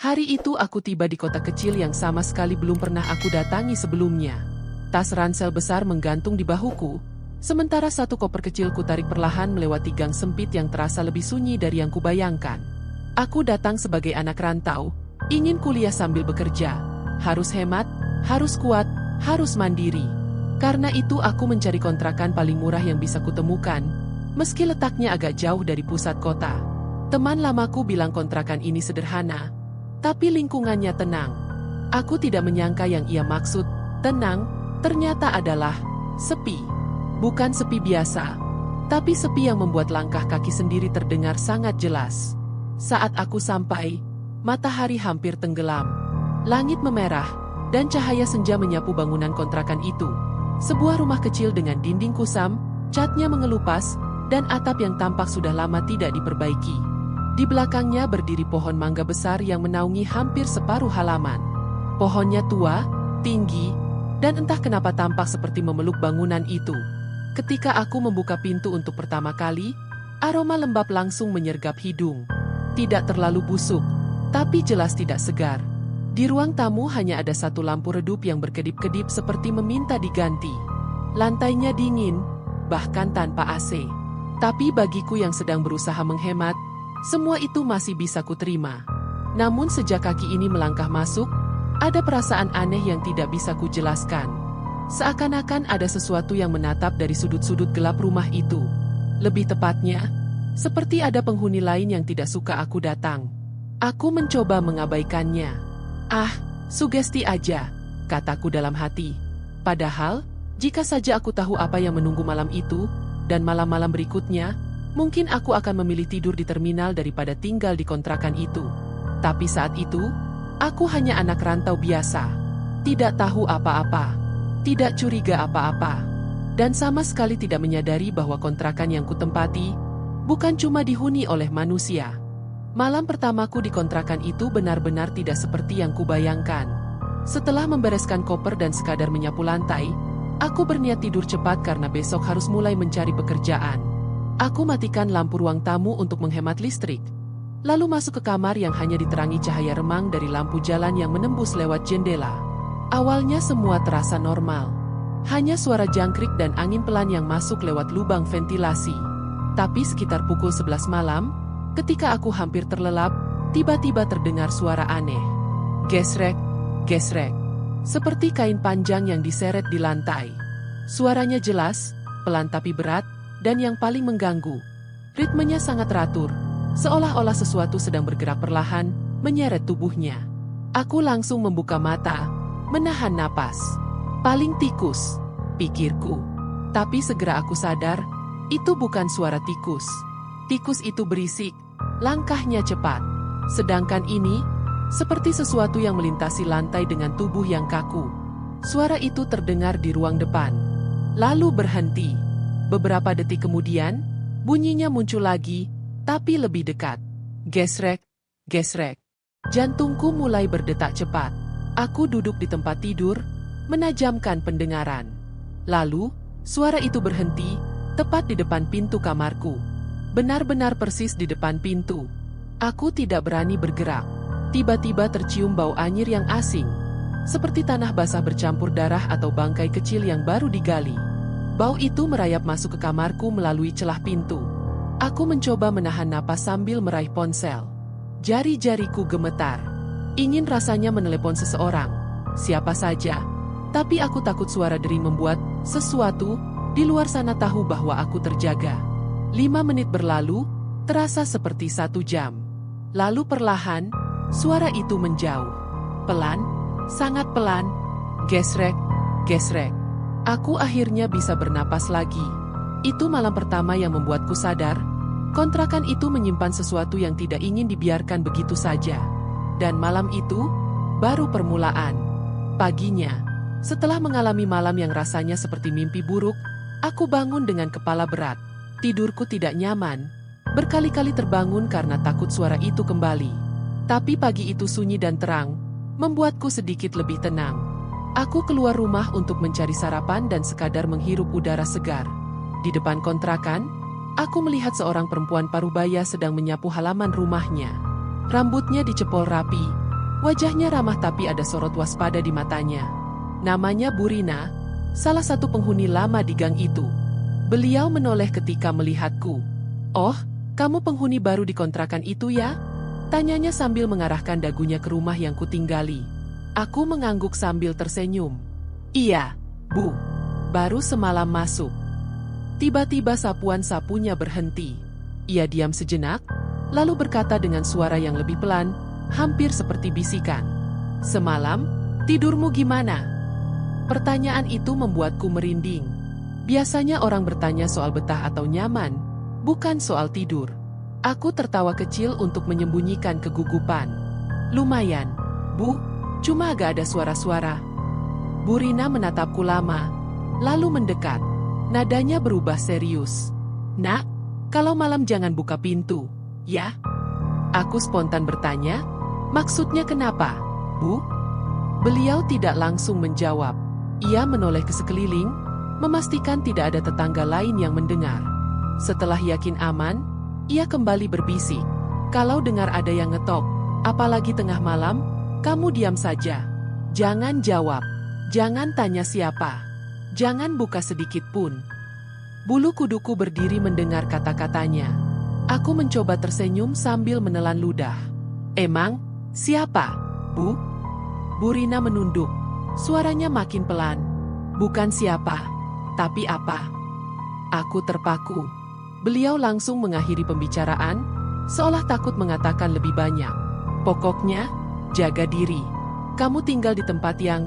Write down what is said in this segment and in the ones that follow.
Hari itu aku tiba di kota kecil yang sama sekali belum pernah aku datangi sebelumnya. Tas ransel besar menggantung di bahuku, sementara satu koper kecil tarik perlahan melewati gang sempit yang terasa lebih sunyi dari yang kubayangkan. Aku datang sebagai anak rantau, ingin kuliah sambil bekerja, harus hemat, harus kuat, harus mandiri. Karena itu aku mencari kontrakan paling murah yang bisa kutemukan, meski letaknya agak jauh dari pusat kota. Teman lamaku bilang kontrakan ini sederhana, tapi lingkungannya tenang. Aku tidak menyangka yang ia maksud, tenang, ternyata adalah sepi. Bukan sepi biasa, tapi sepi yang membuat langkah kaki sendiri terdengar sangat jelas. Saat aku sampai, matahari hampir tenggelam. Langit memerah, dan cahaya senja menyapu bangunan kontrakan itu. Sebuah rumah kecil dengan dinding kusam, catnya mengelupas, dan atap yang tampak sudah lama tidak diperbaiki. Di belakangnya berdiri pohon mangga besar yang menaungi hampir separuh halaman. Pohonnya tua, tinggi, dan entah kenapa tampak seperti memeluk bangunan itu. Ketika aku membuka pintu untuk pertama kali, aroma lembab langsung menyergap hidung. Tidak terlalu busuk, tapi jelas tidak segar. Di ruang tamu hanya ada satu lampu redup yang berkedip-kedip seperti meminta diganti. Lantainya dingin, bahkan tanpa AC. Tapi bagiku yang sedang berusaha menghemat, semua itu masih bisa kuterima. Namun sejak kaki ini melangkah masuk, ada perasaan aneh yang tidak bisa kujelaskan. Seakan-akan ada sesuatu yang menatap dari sudut-sudut gelap rumah itu. Lebih tepatnya, seperti ada penghuni lain yang tidak suka aku datang. Aku mencoba mengabaikannya. Ah, sugesti aja, kataku dalam hati. Padahal, jika saja aku tahu apa yang menunggu malam itu, dan malam-malam berikutnya, mungkin aku akan memilih tidur di terminal daripada tinggal di kontrakan itu. Tapi saat itu, aku hanya anak rantau biasa. Tidak tahu apa-apa. Tidak curiga apa-apa. Dan sama sekali tidak menyadari bahwa kontrakan yang kutempati bukan cuma dihuni oleh manusia. Malam pertamaku di kontrakan itu benar-benar tidak seperti yang kubayangkan. Setelah membereskan koper dan sekadar menyapu lantai, aku berniat tidur cepat karena besok harus mulai mencari pekerjaan. Aku matikan lampu ruang tamu untuk menghemat listrik. Lalu masuk ke kamar yang hanya diterangi cahaya remang dari lampu jalan yang menembus lewat jendela. Awalnya semua terasa normal. Hanya suara jangkrik dan angin pelan yang masuk lewat lubang ventilasi. Tapi sekitar pukul 11 malam, ketika aku hampir terlelap, tiba-tiba terdengar suara aneh. Gesrek, gesrek. Seperti kain panjang yang diseret di lantai. Suaranya jelas, pelan tapi berat, dan yang paling mengganggu, ritmenya sangat teratur, seolah-olah sesuatu sedang bergerak perlahan, menyeret tubuhnya. Aku langsung membuka mata, menahan napas. Paling tikus, pikirku. Tapi segera aku sadar, itu bukan suara tikus. Tikus itu berisik, langkahnya cepat. Sedangkan ini, seperti sesuatu yang melintasi lantai dengan tubuh yang kaku. Suara itu terdengar di ruang depan, lalu berhenti. Beberapa detik kemudian, bunyinya muncul lagi, tapi lebih dekat. Gesrek, gesrek. Jantungku mulai berdetak cepat. Aku duduk di tempat tidur, menajamkan pendengaran. Lalu, suara itu berhenti, tepat di depan pintu kamarku. Benar-benar persis di depan pintu. Aku tidak berani bergerak. Tiba-tiba tercium bau anyir yang asing, seperti tanah basah bercampur darah atau bangkai kecil yang baru digali. Bau itu merayap masuk ke kamarku melalui celah pintu. Aku mencoba menahan napas sambil meraih ponsel. Jari-jariku gemetar. Ingin rasanya menelepon seseorang, siapa saja. Tapi aku takut suara dering membuat sesuatu di luar sana tahu bahwa aku terjaga. 5 menit berlalu, terasa seperti 1 jam. Lalu perlahan, suara itu menjauh. Pelan, sangat pelan. Gesrek, gesrek. Aku akhirnya bisa bernapas lagi. Itu malam pertama yang membuatku sadar, kontrakan itu menyimpan sesuatu yang tidak ingin dibiarkan begitu saja. Dan malam itu, baru permulaan. Paginya, setelah mengalami malam yang rasanya seperti mimpi buruk, aku bangun dengan kepala berat. Tidurku tidak nyaman, berkali-kali terbangun karena takut suara itu kembali. Tapi pagi itu sunyi dan terang, membuatku sedikit lebih tenang. Aku keluar rumah untuk mencari sarapan dan sekadar menghirup udara segar. Di depan kontrakan, aku melihat seorang perempuan parubaya sedang menyapu halaman rumahnya. Rambutnya dicepol rapi, Wajahnya ramah tapi ada sorot waspada di matanya. Namanya Burina, salah satu penghuni lama di gang itu. Beliau menoleh ketika melihatku. "Oh, kamu penghuni baru di kontrakan itu ya?" Tanyanya sambil mengarahkan dagunya ke rumah yang kutinggali. Aku mengangguk sambil tersenyum. "Iya, Bu. Baru semalam masuk." Tiba-tiba sapuan-sapunya berhenti. Ia diam sejenak, lalu berkata dengan suara yang lebih pelan, hampir seperti bisikan. "Semalam, tidurmu gimana?" Pertanyaan itu membuatku merinding. Biasanya orang bertanya soal betah atau nyaman, bukan soal tidur. Aku tertawa kecil untuk menyembunyikan kegugupan. "Lumayan, Bu, cuma agak ada suara-suara." Burina menatapku lama, lalu mendekat. Nadanya berubah serius. "Nak, kalau malam jangan buka pintu, ya?" Aku spontan bertanya, "Maksudnya kenapa, Bu?" Beliau tidak langsung menjawab. Ia menoleh ke sekeliling, memastikan tidak ada tetangga lain yang mendengar. Setelah yakin aman, ia kembali berbisik. "Kalau dengar ada yang ngetok, apalagi tengah malam, kamu diam saja. Jangan jawab. Jangan tanya siapa. Jangan buka sedikit pun." Bulu kuduku berdiri mendengar kata-katanya. Aku mencoba tersenyum sambil menelan ludah. "Emang, siapa, Bu?" Burina menunduk. Suaranya makin pelan. "Bukan siapa, tapi apa." Aku terpaku. Beliau langsung mengakhiri pembicaraan, seolah takut mengatakan lebih banyak. "Pokoknya, jaga diri. Kamu tinggal di tempat yang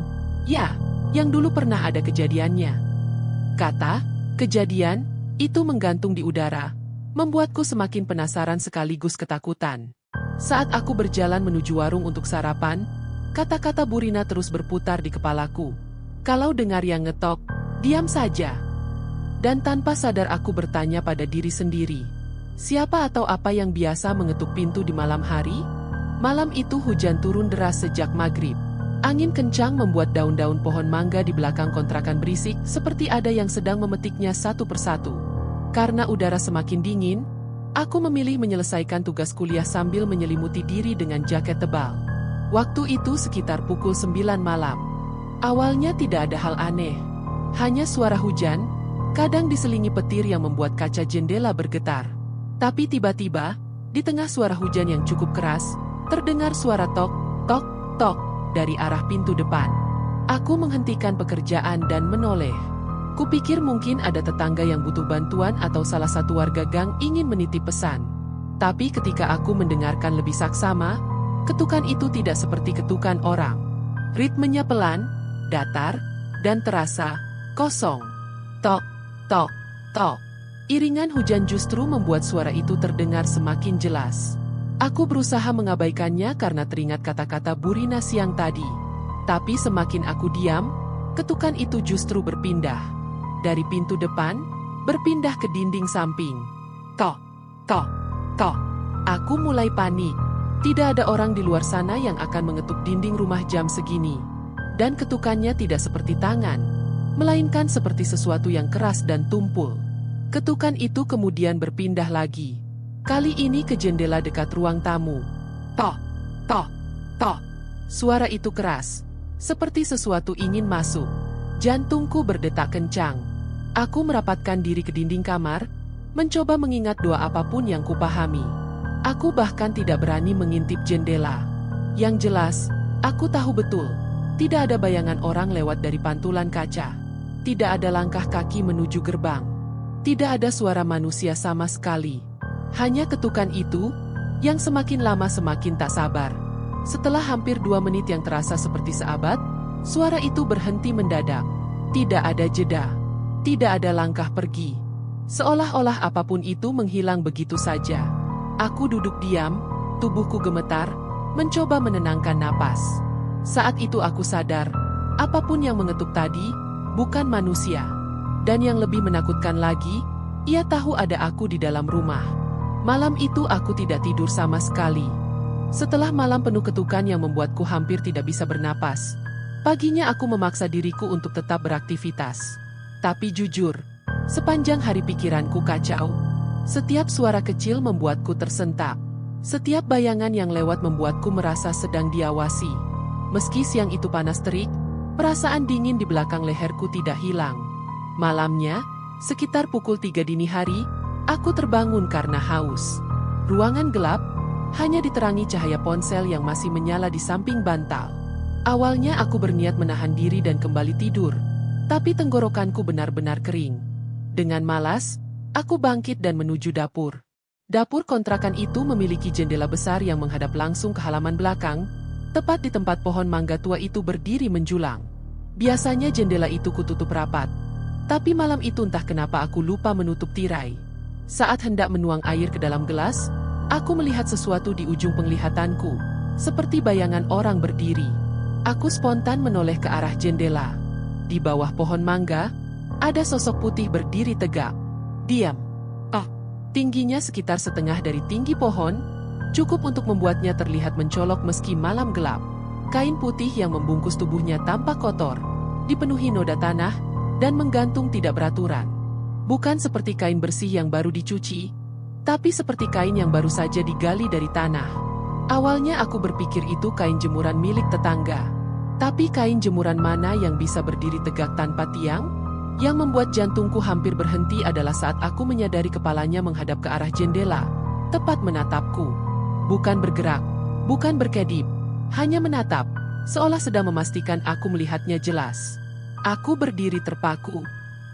dulu pernah ada kejadiannya." Kata, "kejadian," itu menggantung di udara, membuatku semakin penasaran sekaligus ketakutan. Saat aku berjalan menuju warung untuk sarapan, kata-kata Burina terus berputar di kepalaku. "Kalau dengar yang ngetok, diam saja." Dan tanpa sadar aku bertanya pada diri sendiri, siapa atau apa yang biasa mengetuk pintu di malam hari? Malam itu hujan turun deras sejak maghrib. Angin kencang membuat daun-daun pohon mangga di belakang kontrakan berisik seperti ada yang sedang memetiknya satu persatu. Karena udara semakin dingin, aku memilih menyelesaikan tugas kuliah sambil menyelimuti diri dengan jaket tebal. Waktu itu sekitar pukul 9 malam. Awalnya tidak ada hal aneh. Hanya suara hujan, kadang diselingi petir yang membuat kaca jendela bergetar. Tapi tiba-tiba, di tengah suara hujan yang cukup keras, terdengar suara tok, tok, tok dari arah pintu depan. Aku menghentikan pekerjaan dan menoleh. Kupikir mungkin ada tetangga yang butuh bantuan atau salah satu warga gang ingin menitip pesan. Tapi ketika aku mendengarkan lebih saksama, ketukan itu tidak seperti ketukan orang. Ritmenya pelan, datar, dan terasa kosong. Tok, tok, tok. Iringan hujan justru membuat suara itu terdengar semakin jelas. Aku berusaha mengabaikannya karena teringat kata-kata Burina siang tadi. Tapi semakin aku diam, ketukan itu justru berpindah. Dari pintu depan, berpindah ke dinding samping. Tok, tok, tok. Aku mulai panik. Tidak ada orang di luar sana yang akan mengetuk dinding rumah jam segini. Dan ketukannya tidak seperti tangan, melainkan seperti sesuatu yang keras dan tumpul. Ketukan itu kemudian berpindah lagi. Kali ini ke jendela dekat ruang tamu. Tok, tok, tok. Suara itu keras, seperti sesuatu ingin masuk. Jantungku berdetak kencang. Aku merapatkan diri ke dinding kamar, mencoba mengingat doa apapun yang kupahami. Aku bahkan tidak berani mengintip jendela. Yang jelas, aku tahu betul, tidak ada bayangan orang lewat dari pantulan kaca. Tidak ada langkah kaki menuju gerbang. Tidak ada suara manusia sama sekali. Hanya ketukan itu, yang semakin lama semakin tak sabar. Setelah hampir 2 menit yang terasa seperti seabad, suara itu berhenti mendadak. Tidak ada jeda. Tidak ada langkah pergi. Seolah-olah apapun itu menghilang begitu saja. Aku duduk diam, tubuhku gemetar, mencoba menenangkan napas. Saat itu aku sadar, apapun yang mengetuk tadi, bukan manusia. Dan yang lebih menakutkan lagi, ia tahu ada aku di dalam rumah. Malam itu aku tidak tidur sama sekali. Setelah malam penuh ketukan yang membuatku hampir tidak bisa bernapas, paginya aku memaksa diriku untuk tetap beraktivitas. Tapi jujur, sepanjang hari pikiranku kacau. Setiap suara kecil membuatku tersentak. Setiap bayangan yang lewat membuatku merasa sedang diawasi. Meski siang itu panas terik, perasaan dingin di belakang leherku tidak hilang. Malamnya, sekitar pukul 3 dini hari, aku terbangun karena haus. Ruangan gelap, hanya diterangi cahaya ponsel yang masih menyala di samping bantal. Awalnya aku berniat menahan diri dan kembali tidur, tapi tenggorokanku benar-benar kering. Dengan malas, aku bangkit dan menuju dapur. Dapur kontrakan itu memiliki jendela besar yang menghadap langsung ke halaman belakang, tepat di tempat pohon mangga tua itu berdiri menjulang. Biasanya jendela itu kututup rapat, tapi malam itu entah kenapa aku lupa menutup tirai. Saat hendak menuang air ke dalam gelas, aku melihat sesuatu di ujung penglihatanku, seperti bayangan orang berdiri. Aku spontan menoleh ke arah jendela. Di bawah pohon mangga, ada sosok putih berdiri tegak. Diam. Tingginya sekitar setengah dari tinggi pohon, cukup untuk membuatnya terlihat mencolok meski malam gelap. Kain putih yang membungkus tubuhnya tampak kotor, dipenuhi noda tanah, dan menggantung tidak beraturan. Bukan seperti kain bersih yang baru dicuci, tapi seperti kain yang baru saja digali dari tanah. Awalnya aku berpikir itu kain jemuran milik tetangga. Tapi kain jemuran mana yang bisa berdiri tegak tanpa tiang? Yang membuat jantungku hampir berhenti adalah saat aku menyadari kepalanya menghadap ke arah jendela, tepat menatapku. Bukan bergerak, bukan berkedip, hanya menatap, seolah sedang memastikan aku melihatnya jelas. Aku berdiri terpaku.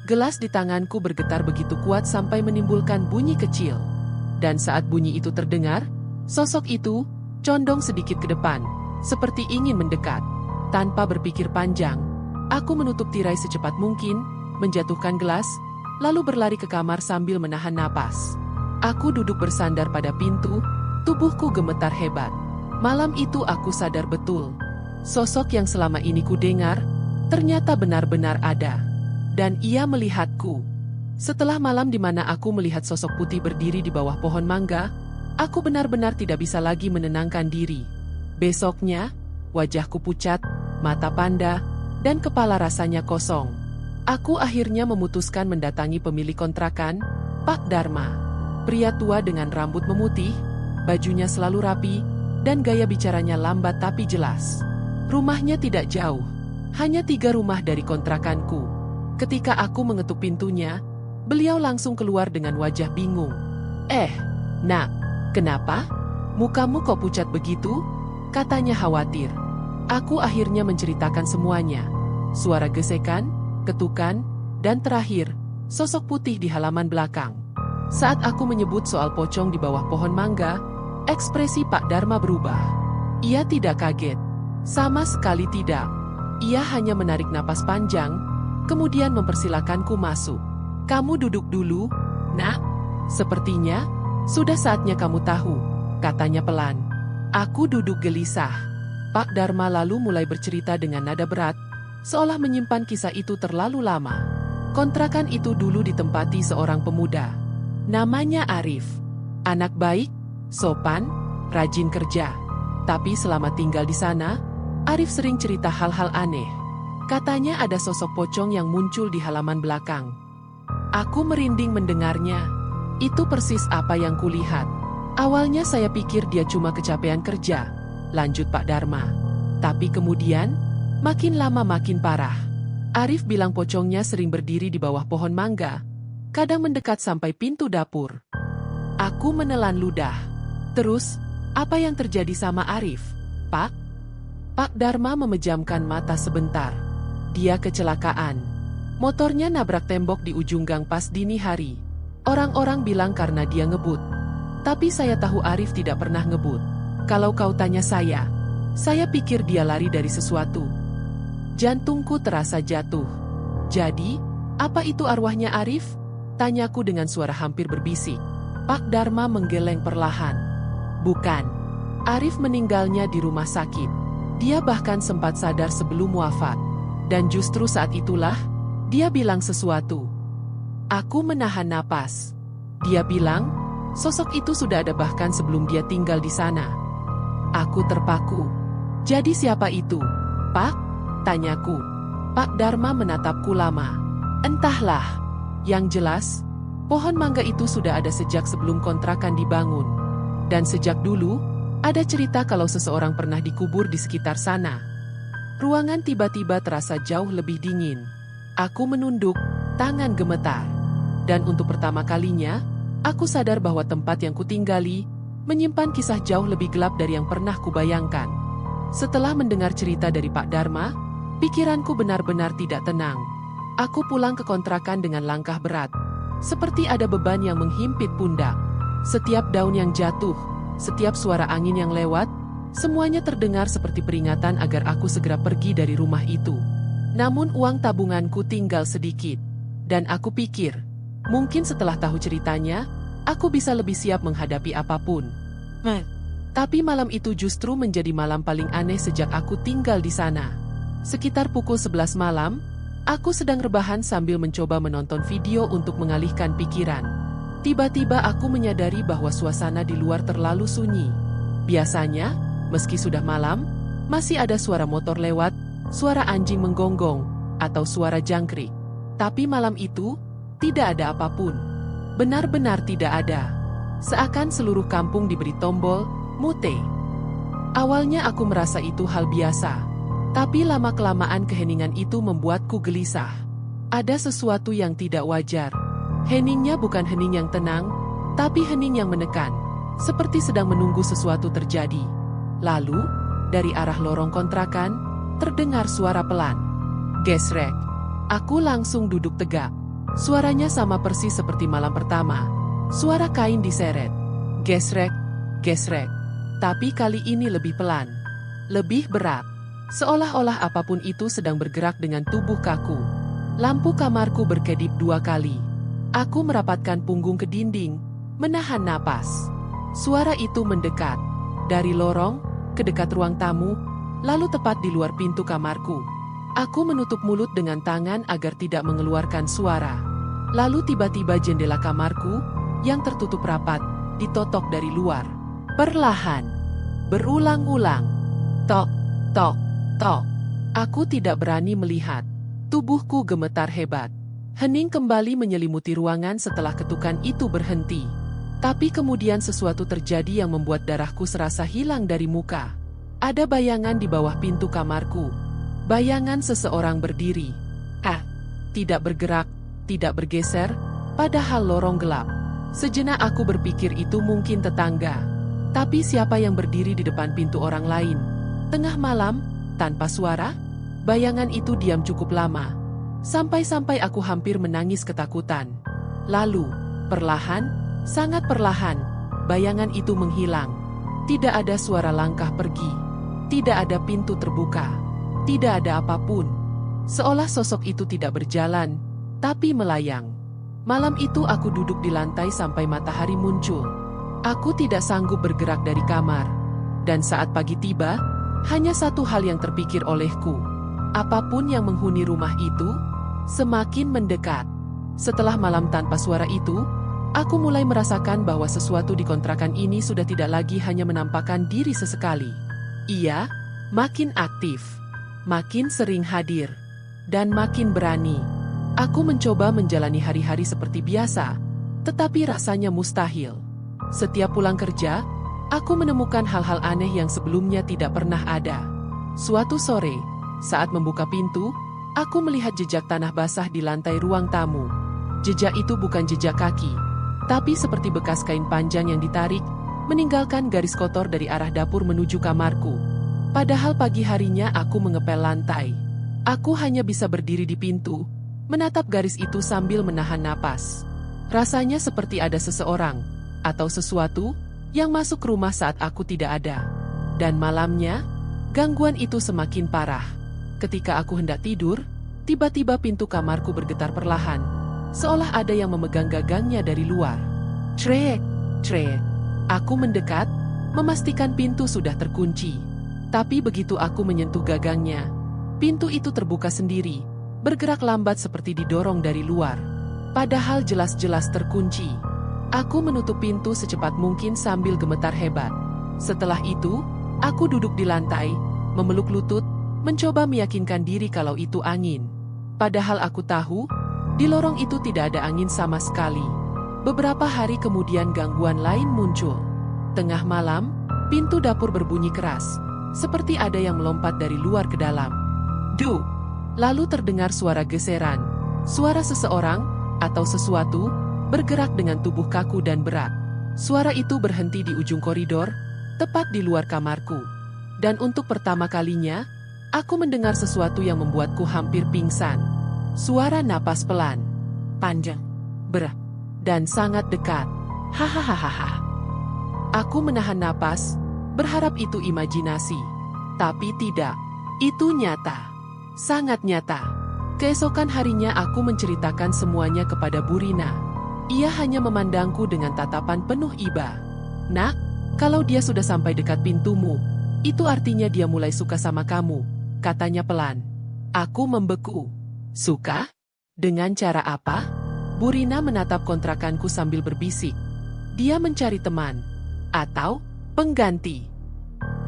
Gelas di tanganku bergetar begitu kuat sampai menimbulkan bunyi kecil. Dan saat bunyi itu terdengar, sosok itu condong sedikit ke depan, seperti ingin mendekat. Tanpa berpikir panjang, aku menutup tirai secepat mungkin, menjatuhkan gelas, lalu berlari ke kamar sambil menahan napas. Aku duduk bersandar pada pintu, tubuhku gemetar hebat. Malam itu aku sadar betul. Sosok yang selama ini kudengar, ternyata benar-benar ada. Dan ia melihatku. Setelah malam di mana aku melihat sosok putih berdiri di bawah pohon mangga, aku benar-benar tidak bisa lagi menenangkan diri. Besoknya, wajahku pucat, mata panda, dan kepala rasanya kosong. Aku akhirnya memutuskan mendatangi pemilik kontrakan, Pak Dharma. Pria tua dengan rambut memutih, bajunya selalu rapi, dan gaya bicaranya lambat tapi jelas. Rumahnya tidak jauh, hanya 3 rumah dari kontrakanku. Ketika aku mengetuk pintunya, beliau langsung keluar dengan wajah bingung. Nak, kenapa? Mukamu kok pucat begitu? Katanya khawatir. Aku akhirnya menceritakan semuanya. Suara gesekan, ketukan, dan terakhir, sosok putih di halaman belakang. Saat aku menyebut soal pocong di bawah pohon mangga, ekspresi Pak Dharma berubah. Ia tidak kaget. Sama sekali tidak. Ia hanya menarik napas panjang, kemudian mempersilakanku masuk. Kamu duduk dulu, Nak. Sepertinya, sudah saatnya kamu tahu, katanya pelan. Aku duduk gelisah. Pak Dharma lalu mulai bercerita dengan nada berat, seolah menyimpan kisah itu terlalu lama. Kontrakan itu dulu ditempati seorang pemuda. Namanya Arif. Anak baik, sopan, rajin kerja. Tapi selama tinggal di sana, Arif sering cerita hal-hal aneh. Katanya ada sosok pocong yang muncul di halaman belakang. Aku merinding mendengarnya. Itu persis apa yang kulihat. Awalnya saya pikir dia cuma kecapean kerja, lanjut Pak Dharma. Tapi kemudian, makin lama makin parah. Arif bilang pocongnya sering berdiri di bawah pohon mangga, kadang mendekat sampai pintu dapur. Aku menelan ludah. Terus, apa yang terjadi sama Arif, Pak? Pak Dharma memejamkan mata sebentar. Dia kecelakaan. Motornya nabrak tembok di ujung gang pas dini hari. Orang-orang bilang karena dia ngebut. Tapi saya tahu Arif tidak pernah ngebut. Kalau kau tanya saya pikir dia lari dari sesuatu. Jantungku terasa jatuh. Jadi, apa itu arwahnya Arif? Tanyaku dengan suara hampir berbisik. Pak Dharma menggeleng perlahan. Bukan. Arif meninggalnya di rumah sakit. Dia bahkan sempat sadar sebelum wafat. Dan justru saat itulah, dia bilang sesuatu. Aku menahan napas. Dia bilang, sosok itu sudah ada bahkan sebelum dia tinggal di sana. Aku terpaku. Jadi siapa itu, Pak? Tanyaku. Pak Dharma menatapku lama. Entahlah. Yang jelas, pohon mangga itu sudah ada sejak sebelum kontrakan dibangun. Dan sejak dulu, ada cerita kalau seseorang pernah dikubur di sekitar sana. Ruangan tiba-tiba terasa jauh lebih dingin. Aku menunduk, tangan gemetar. Dan untuk pertama kalinya, aku sadar bahwa tempat yang kutinggali menyimpan kisah jauh lebih gelap dari yang pernah kubayangkan. Setelah mendengar cerita dari Pak Dharma, pikiranku benar-benar tidak tenang. Aku pulang ke kontrakan dengan langkah berat. Seperti ada beban yang menghimpit pundak. Setiap daun yang jatuh, setiap suara angin yang lewat, semuanya terdengar seperti peringatan agar aku segera pergi dari rumah itu. Namun uang tabunganku tinggal sedikit. Dan aku pikir, mungkin setelah tahu ceritanya, aku bisa lebih siap menghadapi apapun. Tapi malam itu justru menjadi malam paling aneh sejak aku tinggal di sana. Sekitar pukul 11 malam, aku sedang rebahan sambil mencoba menonton video untuk mengalihkan pikiran. Tiba-tiba aku menyadari bahwa suasana di luar terlalu sunyi. Biasanya, meski sudah malam, masih ada suara motor lewat, suara anjing menggonggong, atau suara jangkrik. Tapi malam itu, tidak ada apapun. Benar-benar tidak ada. Seakan seluruh kampung diberi tombol mute. Awalnya aku merasa itu hal biasa. Tapi lama-kelamaan keheningan itu membuatku gelisah. Ada sesuatu yang tidak wajar. Heningnya bukan hening yang tenang, tapi hening yang menekan. Seperti sedang menunggu sesuatu terjadi. Lalu, dari arah lorong kontrakan, terdengar suara pelan. Gesrek. Aku langsung duduk tegak. Suaranya sama persis seperti malam pertama. Suara kain diseret. Gesrek, gesrek. Tapi kali ini lebih pelan. Lebih berat. Seolah-olah apapun itu sedang bergerak dengan tubuh kaku. Lampu kamarku berkedip 2 kali. Aku merapatkan punggung ke dinding, menahan napas. Suara itu mendekat. Dari lorong, ke dekat ruang tamu, lalu tepat di luar pintu kamarku. Aku menutup mulut dengan tangan agar tidak mengeluarkan suara. Lalu tiba-tiba jendela kamarku, yang tertutup rapat, ditotok dari luar. Perlahan. Berulang-ulang. Tok, tok, tok. Aku tidak berani melihat. Tubuhku gemetar hebat. Hening kembali menyelimuti ruangan setelah ketukan itu berhenti. Tapi kemudian sesuatu terjadi yang membuat darahku serasa hilang dari muka. Ada bayangan di bawah pintu kamarku. Bayangan seseorang berdiri. Tidak bergerak, tidak bergeser, padahal lorong gelap. Sejenak aku berpikir itu mungkin tetangga. Tapi siapa yang berdiri di depan pintu orang lain? Tengah malam, tanpa suara, bayangan itu diam cukup lama. Sampai-sampai aku hampir menangis ketakutan. Lalu, perlahan, sangat perlahan, bayangan itu menghilang. Tidak ada suara langkah pergi. Tidak ada pintu terbuka. Tidak ada apapun. Seolah sosok itu tidak berjalan, tapi melayang. Malam itu aku duduk di lantai sampai matahari muncul. Aku tidak sanggup bergerak dari kamar. Dan saat pagi tiba, hanya satu hal yang terpikir olehku. Apapun yang menghuni rumah itu, semakin mendekat. Setelah malam tanpa suara itu, aku mulai merasakan bahwa sesuatu di kontrakan ini sudah tidak lagi hanya menampakkan diri sesekali. Ia makin aktif, makin sering hadir, dan makin berani. Aku mencoba menjalani hari-hari seperti biasa, tetapi rasanya mustahil. Setiap pulang kerja, aku menemukan hal-hal aneh yang sebelumnya tidak pernah ada. Suatu sore, saat membuka pintu, aku melihat jejak tanah basah di lantai ruang tamu. Jejak itu bukan jejak kaki, tapi seperti bekas kain panjang yang ditarik, meninggalkan garis kotor dari arah dapur menuju kamarku. Padahal pagi harinya aku mengepel lantai. Aku hanya bisa berdiri di pintu, menatap garis itu sambil menahan napas. Rasanya seperti ada seseorang, atau sesuatu, yang masuk rumah saat aku tidak ada. Dan malamnya, gangguan itu semakin parah. Ketika aku hendak tidur, tiba-tiba pintu kamarku bergetar perlahan, seolah ada yang memegang gagangnya dari luar. Trek, trek. Aku mendekat, memastikan pintu sudah terkunci. Tapi begitu aku menyentuh gagangnya, pintu itu terbuka sendiri, bergerak lambat seperti didorong dari luar. Padahal jelas-jelas terkunci. Aku menutup pintu secepat mungkin sambil gemetar hebat. Setelah itu, aku duduk di lantai, memeluk lutut, mencoba meyakinkan diri kalau itu angin. Padahal aku tahu, di lorong itu tidak ada angin sama sekali. Beberapa hari kemudian gangguan lain muncul. Tengah malam, pintu dapur berbunyi keras, seperti ada yang melompat dari luar ke dalam. Duh! Lalu terdengar suara geseran, suara seseorang, atau sesuatu, bergerak dengan tubuh kaku dan berat. Suara itu berhenti di ujung koridor, tepat di luar kamarku. Dan untuk pertama kalinya, aku mendengar sesuatu yang membuatku hampir pingsan. Suara napas pelan, panjang, berat, dan sangat dekat. Hahaha. Aku menahan napas, berharap itu imajinasi. Tapi tidak, itu nyata. Sangat nyata. Keesokan harinya aku menceritakan semuanya kepada Burina. Ia hanya memandangku dengan tatapan penuh iba. Nak, kalau dia sudah sampai dekat pintumu, itu artinya dia mulai suka sama kamu, katanya pelan. Aku membeku. Suka? Dengan cara apa? Burina menatap kontrakanku sambil berbisik. Dia mencari teman. Atau pengganti.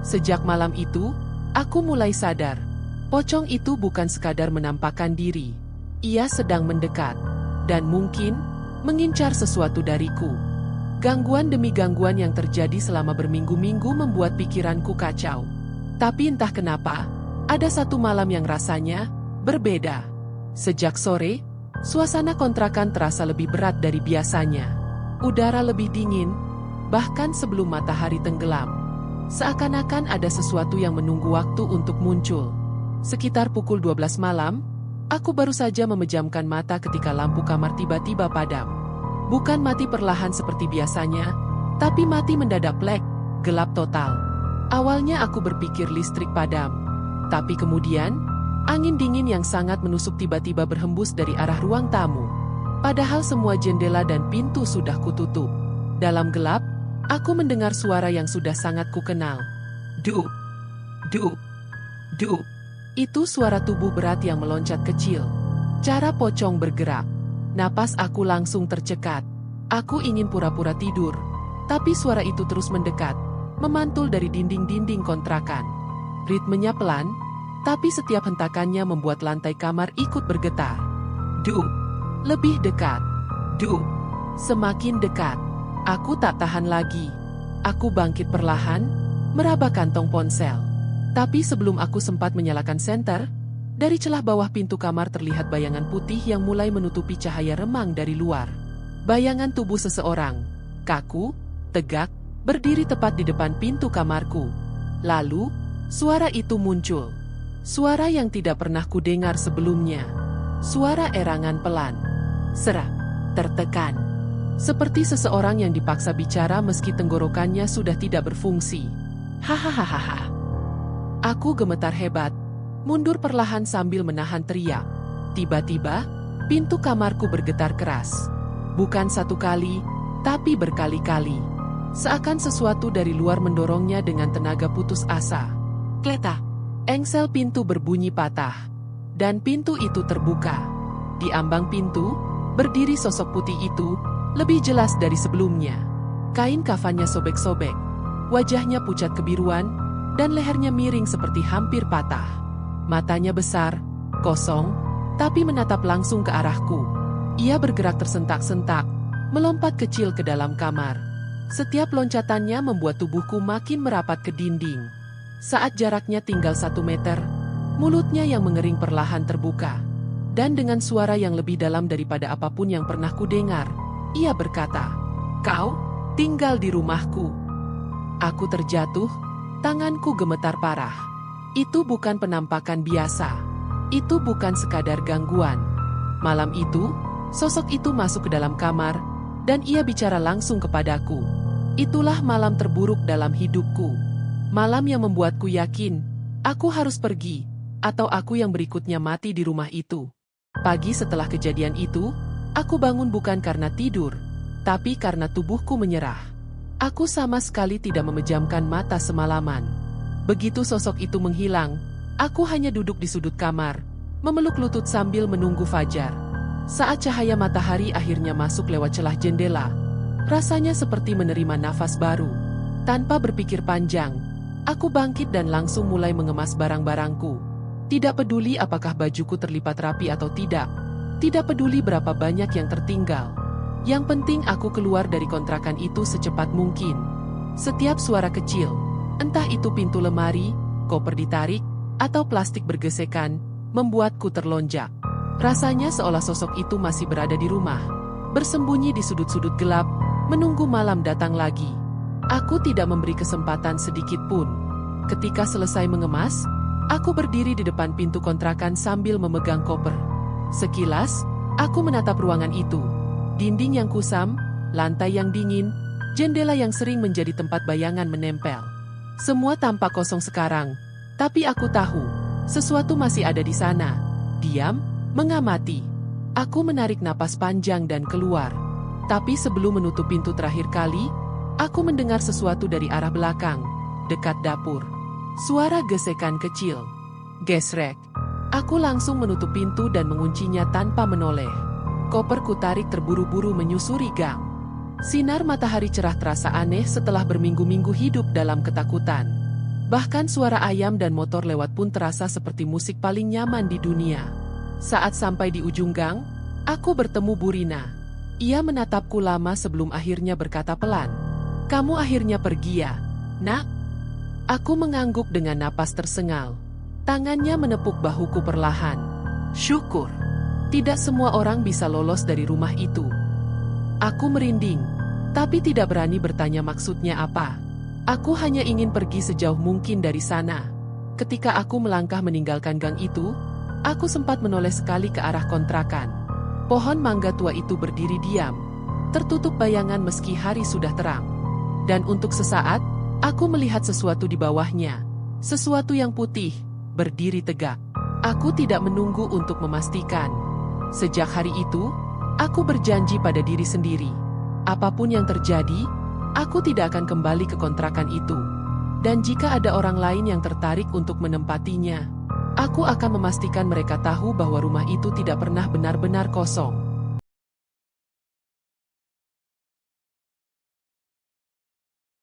Sejak malam itu, aku mulai sadar. Pocong itu bukan sekadar menampakkan diri. Ia sedang mendekat. Dan mungkin, mengincar sesuatu dariku. Gangguan demi gangguan yang terjadi selama berminggu-minggu membuat pikiranku kacau. Tapi entah kenapa, ada satu malam yang rasanya berbeda. Sejak sore, suasana kontrakan terasa lebih berat dari biasanya. Udara lebih dingin, bahkan sebelum matahari tenggelam. Seakan-akan ada sesuatu yang menunggu waktu untuk muncul. Sekitar pukul 12 malam, aku baru saja memejamkan mata ketika lampu kamar tiba-tiba padam. Bukan mati perlahan seperti biasanya, tapi mati mendadak plek, gelap total. Awalnya aku berpikir listrik padam. Tapi kemudian, angin dingin yang sangat menusuk tiba-tiba berhembus dari arah ruang tamu. Padahal semua jendela dan pintu sudah kututup. Dalam gelap, aku mendengar suara yang sudah sangat kukenal. Duh, duh, duh. Itu suara tubuh berat yang meloncat kecil. Cara pocong bergerak. Napas aku langsung tercekat. Aku ingin pura-pura tidur, tapi suara itu terus mendekat, memantul dari dinding-dinding kontrakan. Ritmenya pelan, tapi setiap hentakannya membuat lantai kamar ikut bergetar. Duh, lebih dekat. Duh, semakin dekat. Aku tak tahan lagi. Aku bangkit perlahan, meraba kantong ponsel. Tapi sebelum aku sempat menyalakan senter, dari celah bawah pintu kamar terlihat bayangan putih yang mulai menutupi cahaya remang dari luar. Bayangan tubuh seseorang, kaku, tegak, berdiri tepat di depan pintu kamarku. Lalu, suara itu muncul. Suara yang tidak pernah kudengar sebelumnya. Suara erangan pelan. Serak, tertekan. Seperti seseorang yang dipaksa bicara meski tenggorokannya sudah tidak berfungsi. Hahaha. Aku gemetar hebat, mundur perlahan sambil menahan teriak. Tiba-tiba, pintu kamarku bergetar keras. Bukan satu kali, tapi berkali-kali. Seakan sesuatu dari luar mendorongnya dengan tenaga putus asa. Kletak, engsel pintu berbunyi patah. Dan pintu itu terbuka. Di ambang pintu, berdiri sosok putih itu, lebih jelas dari sebelumnya. Kain kafannya sobek-sobek, wajahnya pucat kebiruan, dan lehernya miring seperti hampir patah. Matanya besar, kosong, tapi menatap langsung ke arahku. Ia bergerak tersentak-sentak, melompat kecil ke dalam kamar. Setiap loncatannya membuat tubuhku makin merapat ke dinding. Saat jaraknya tinggal 1 meter, mulutnya yang mengering perlahan terbuka. Dan dengan suara yang lebih dalam daripada apapun yang pernah kudengar, ia berkata, "Kau tinggal di rumahku." Aku terjatuh, tanganku gemetar parah. Itu bukan penampakan biasa. Itu bukan sekadar gangguan. Malam itu, sosok itu masuk ke dalam kamar, dan ia bicara langsung kepadaku. Itulah malam terburuk dalam hidupku. Malam yang membuatku yakin, aku harus pergi, atau aku yang berikutnya mati di rumah itu. Pagi setelah kejadian itu, aku bangun bukan karena tidur, tapi karena tubuhku menyerah. Aku sama sekali tidak memejamkan mata semalaman. Begitu sosok itu menghilang, aku hanya duduk di sudut kamar, memeluk lutut sambil menunggu fajar. Saat cahaya matahari akhirnya masuk lewat celah jendela, rasanya seperti menerima nafas baru. Tanpa berpikir panjang, aku bangkit dan langsung mulai mengemas barang-barangku. Tidak peduli apakah bajuku terlipat rapi atau tidak. Tidak peduli berapa banyak yang tertinggal. Yang penting aku keluar dari kontrakan itu secepat mungkin. Setiap suara kecil, entah itu pintu lemari, koper ditarik, atau plastik bergesekan, membuatku terlonjak. Rasanya seolah sosok itu masih berada di rumah, bersembunyi di sudut-sudut gelap, menunggu malam datang lagi. Aku tidak memberi kesempatan sedikit pun. Ketika selesai mengemas, aku berdiri di depan pintu kontrakan sambil memegang koper. Sekilas, aku menatap ruangan itu. Dinding yang kusam, lantai yang dingin, jendela yang sering menjadi tempat bayangan menempel. Semua tampak kosong sekarang, tapi aku tahu, sesuatu masih ada di sana. Diam, mengamati. Aku menarik napas panjang dan keluar. Tapi sebelum menutup pintu terakhir kali, aku mendengar sesuatu dari arah belakang, dekat dapur. Suara gesekan kecil. Gesrek. Aku langsung menutup pintu dan menguncinya tanpa menoleh. Koper kutarik terburu-buru menyusuri gang. Sinar matahari cerah terasa aneh setelah berminggu-minggu hidup dalam ketakutan. Bahkan suara ayam dan motor lewat pun terasa seperti musik paling nyaman di dunia. Saat sampai di ujung gang, aku bertemu Burina. Ia menatapku lama sebelum akhirnya berkata pelan, "Kamu akhirnya pergi ya, nak?" Aku mengangguk dengan napas tersengal. Tangannya menepuk bahuku perlahan. Syukur. Tidak semua orang bisa lolos dari rumah itu. Aku merinding, tapi tidak berani bertanya maksudnya apa. Aku hanya ingin pergi sejauh mungkin dari sana. Ketika aku melangkah meninggalkan gang itu, aku sempat menoleh sekali ke arah kontrakan. Pohon mangga tua itu berdiri diam, tertutup bayangan meski hari sudah terang. Dan untuk sesaat, aku melihat sesuatu di bawahnya. Sesuatu yang putih, berdiri tegak. Aku tidak menunggu untuk memastikan. Sejak hari itu, aku berjanji pada diri sendiri. Apapun yang terjadi, aku tidak akan kembali ke kontrakan itu. Dan jika ada orang lain yang tertarik untuk menempatinya, aku akan memastikan mereka tahu bahwa rumah itu tidak pernah benar-benar kosong.